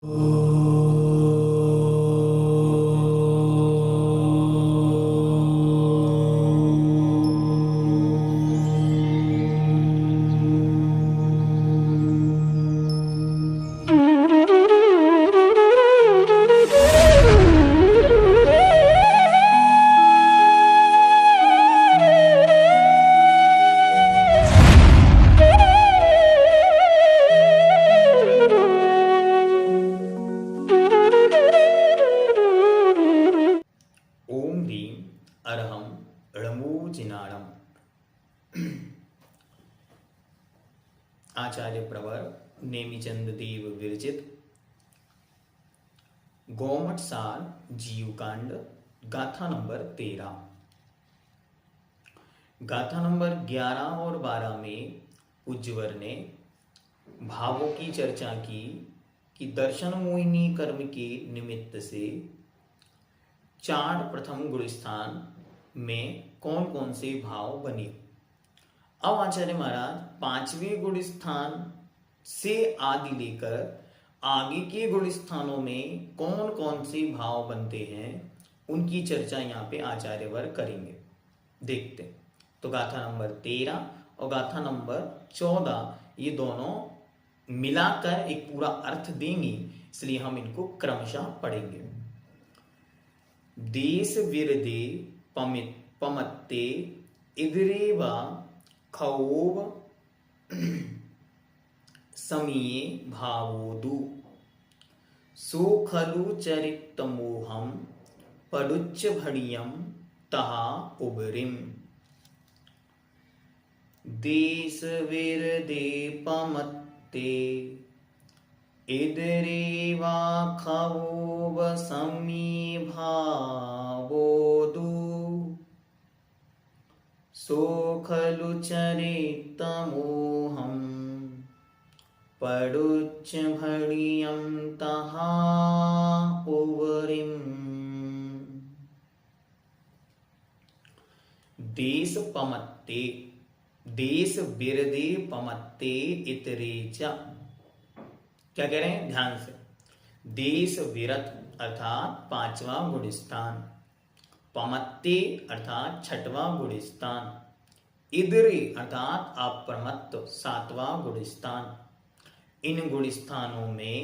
ओम ह्रीं अरहं ळमोजिनाणम्। आचार्य प्रवर नेमिचंद देव विरचित गौमठ सार जीवकांड गाथा नंबर 13। गाथा नंबर 11 और 12 में पूज्यवर ने भावों की चर्चा की कि दर्शन मोहिनी कर्म के निमित्त से 4 प्रथम गुण स्थान में कौन कौन से भाव बने। अब आचार्य महाराज 5वें गुण स्थान से आदि लेकर आगे के गुण स्थानों में कौन कौन से भाव बनते हैं उनकी चर्चा यहाँ पे आचार्यवर करेंगे। देखते हैं। तो गाथा नंबर 13 और गाथा नंबर 14 ये दोनों मिलाकर एक पूरा अर्थ देंगे, इसलिए हम इनको क्रमशः पढ़ेंगे। देश विरदे पमत्ते इदरे वा खौव समीये भावोदु सो खलु चरितमोहम पडुच्च भणियम तहा उबरिम। देश विरदे पमत्ते इदरे वा खौव समीये भावोदु सो खलु चरितमोहम पडुच्च भणियं तहा उबरिम। देश पमत्ते, देश बिरदे पमत्ते इतरे च। क्या कह रहे हैं? ध्यान से। देश विरत अर्थात 5वां गुण स्थान, पमत्ते अर्थात 6वां गुण स्थान, इदरे अर्थात अप्रमत्त 7वां गुण स्थान। इन गुण स्थानों में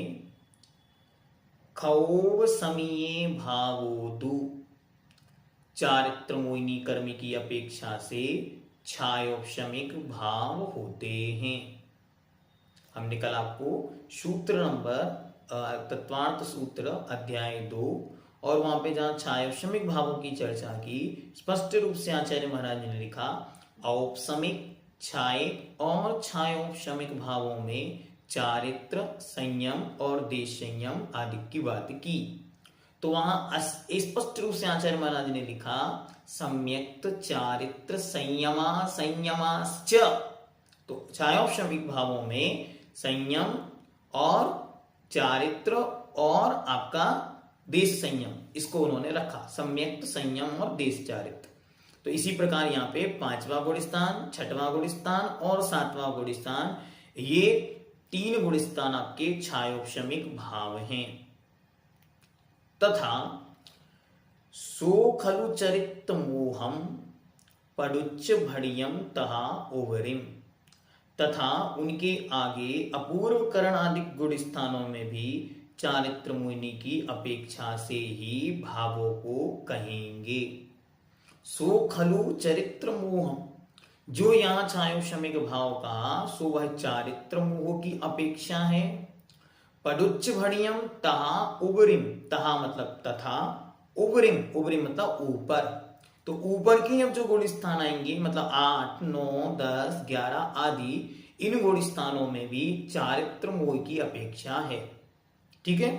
खौव समीये भावोदु चारित्र मोहिनी कर्म की अपेक्षा से छायोपशमिक भाव होते हैं। हमने कल आपको सूत्र नंबर तत्वार्थ सूत्र अध्याय 2 और वहां पे जहां छायोपशमिक भावों की चर्चा की, स्पष्ट रूप से आचार्य महाराज ने लिखा औपशमिक, छायिक और छायोपशमिक भावों में चारित्र संयम और देश संयम आदि की बात की। तो वहां स्पष्ट रूप से आचार्य महाराज ने लिखा सम्यक्त चारित्र संयमा संयमाश्च। तो छायोपशमिक भावों में संयम और चारित्र और आपका देश संयम, इसको उन्होंने रखा सम्यक्त संयम और देश चारित्र। तो इसी प्रकार यहाँ पे 5वां गुण स्थान, 6वां गुण स्थान और 7वां गुण स्थान, ये 3 गुण स्थान आपके छायोपशमिक भाव हैं। तथा सो खलु चरित मोहम पडुच्च भणियम तहा ओवरिम, तथा उनके आगे अपूर्व करण आदि गुण स्थानों में भी चारित्र मोहिनी की अपेक्षा से ही भावों को कहेंगे। सो खलु चरित्र मोहम, जो यहाँ छायोपशमिक भाव का सो वह चारित्र मोह की अपेक्षा है। पडुच्च भणियम तहा उबरिम, तहा मतलब तथा, उबरिम, उबरिम मतलब ऊपर। तो ऊपर के अब जो गुण स्थान आएंगे मतलब 8, 9, 10, 11 आदि, इन गुण स्थानों में भी चारित्र मोह की अपेक्षा है। ठीक है।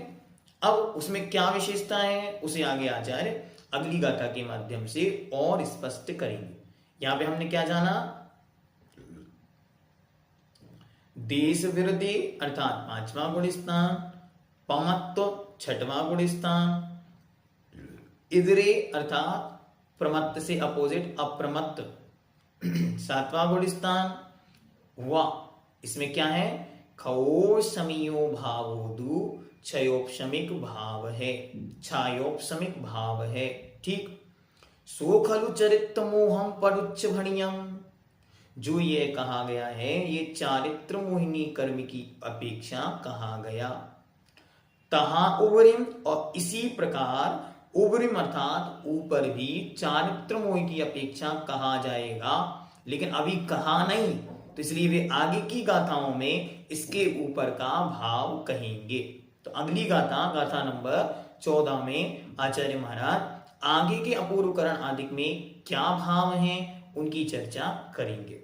अब उसमें क्या विशेषता है उसे आगे आचार्य अगली गाथा के माध्यम से और स्पष्ट करेंगे। यहां पे हमने क्या जाना? देश विरदे अर्थात 5वां गुण स्थान, पमत्व 6वां गुण स्थान, इदरे अर्थात प्रमत्त से अपोजिट अप्रमत्त 7वां गुण स्थान, व इसमें क्या है? खो समियो भावोदु क्षयोपशमिक भाव है, छायोपशमिक भाव है। ठीक। सो खलु चरित्र मोहम परुच्च भणियम, जो ये कहा गया है ये चारित्र मोहिनी कर्म की अपेक्षा कहा गया। तहा उबरिम, और इसी प्रकार उबरिम अर्थात ऊपर भी चारित्र मोहि की अपेक्षा कहा जाएगा, लेकिन अभी कहा नहीं, तो इसलिए वे आगे की गाथाओं में इसके ऊपर का भाव कहेंगे। तो अगली गाथा, गाथा नंबर 14 में आचार्य महाराज आगे के अपूर्वकरण आदि में क्या भाव हैं उनकी चर्चा करेंगे।